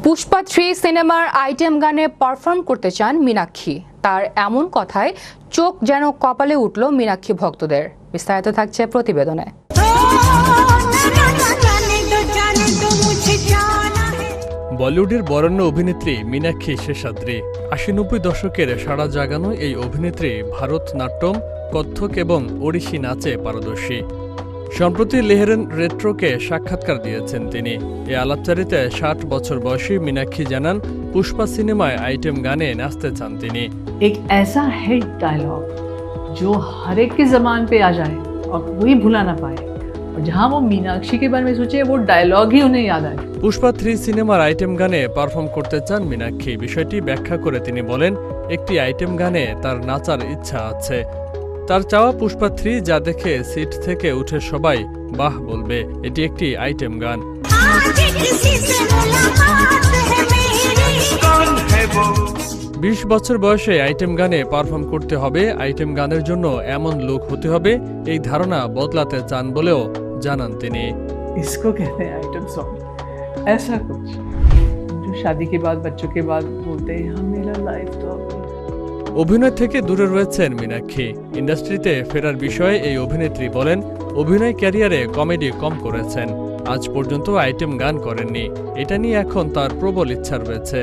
পুষ্পা 3 সিনেমার আইটেম গানে পারফর্ম করতে চান মীনাক্ষী। তার এমন কথায় চোখ যেন কপালে উঠল মীনাক্ষী ভক্তদের। বিস্তারিত থাকছে প্রতিবেদনে। বলিউডের বরেণ্য অভিনেত্রী মীনাক্ষী শেষাদ্রি ৮০-৯০ দশকের সাড়া জাগানো এই অভিনেত্রী ভারতনাট্যম, কত্থক এবং ওড়িশি নাচে পারদর্শী। সম্প্রতি লেহরেন রেট্রোকে সাক্ষাৎকার দিয়েছেন তিনি। এই আলাপচারিতায় ৬০ বছর বয়সী মীনাক্ষী জানান, পুষ্পা সিনেমায় আইটেম গানে নাচতে চান তিনি। एक ऐसा हिट डायलॉग जो हर एक के जबान पे आ जाए और कोई भुला ना पाए, और जहाँ वो मीनाक्षी के बारे में सोचे वो डायलॉग ही उन्हें याद आए। পুষ্পা 3 সিনেমার আইটেম গানে পারফর্ম করতে চান মীনাক্ষী। বিষয়টি ব্যাখ্যা করে তিনি বলেন, একটি আইটেম গানে তার নাচার ইচ্ছা আছে। তার চাওয়া পুষ্পা 3 যা দেখে সিট থেকে উঠে সবাই বাহ বলবে। এটি একটি আইটেম গান। ২০ বছর বয়সে আইটেম গানে পারফর্ম করতে হবে। আইটেম গানের জন্য এমন লোক হতে হবে, এই ধারণা বদলাতে চান বলেও জানান তিনি। इसको कहते हैं आइटम सॉन्ग, ऐसा कुछ जो शादी के बाद बच्चों के बाद बोलते हैं हम मेरा लाइफ तो। অভিনয় থেকে দূরে রয়েছেন মীনাক্ষী। ইন্ডাস্ট্রিতে ফেরার বিষয়ে এই অভিনেত্রী বলেন, অভিনয় ক্যারিয়ারে কমেডি কম করেছেন, আজ পর্যন্ত আইটেম গান করেননি। এটা নিয়ে এখন তার প্রবল ইচ্ছা রয়েছে।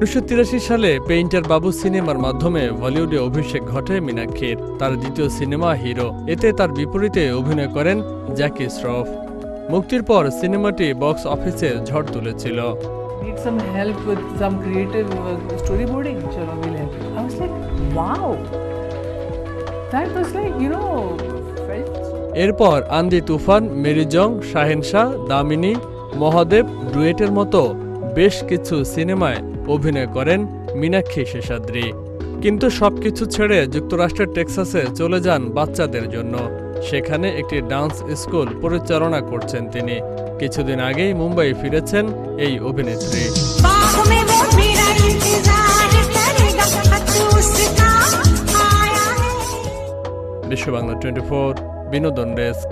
১৯৮৩ সালে পেইন্টার বাবু সিনেমার মাধ্যমে বলিউডে অভিষেক ঘটে মীনাক্ষীর। তার দ্বিতীয় সিনেমা হিরো, এতে তার বিপরীতে অভিনয় করেন জ্যাকি শ্রফ। মুক্তির পর সিনেমাটি বক্স অফিসে ঝড় তুলেছিল। Need some help with some creative storyboarding. Chalo, we'll help you. I was like, wow. That was like, felt so. এরপর আন্দি তুফান, মেরি জং, শাহেনশাহ, দামিনী, মহাদেব, ডুয়েটের মতো বেশ কিছু সিনেমায় অভিনয় করেন মীনাক্ষী শেষাদ্রি। কিন্তু সবকিছু ছেড়ে যুক্তরাষ্ট্রের টেক্সাসে চলে যান বাচ্চাদের জন্য। সেখানে একটি ডান্স স্কুল পরিচালনা করছেন তিনি। কিছুদিন আগেই মুম্বাই ফিরেছেন এই অভিনেত্রী। বিশ্ব বাংলা 24 বিনোদন ডেস্ক।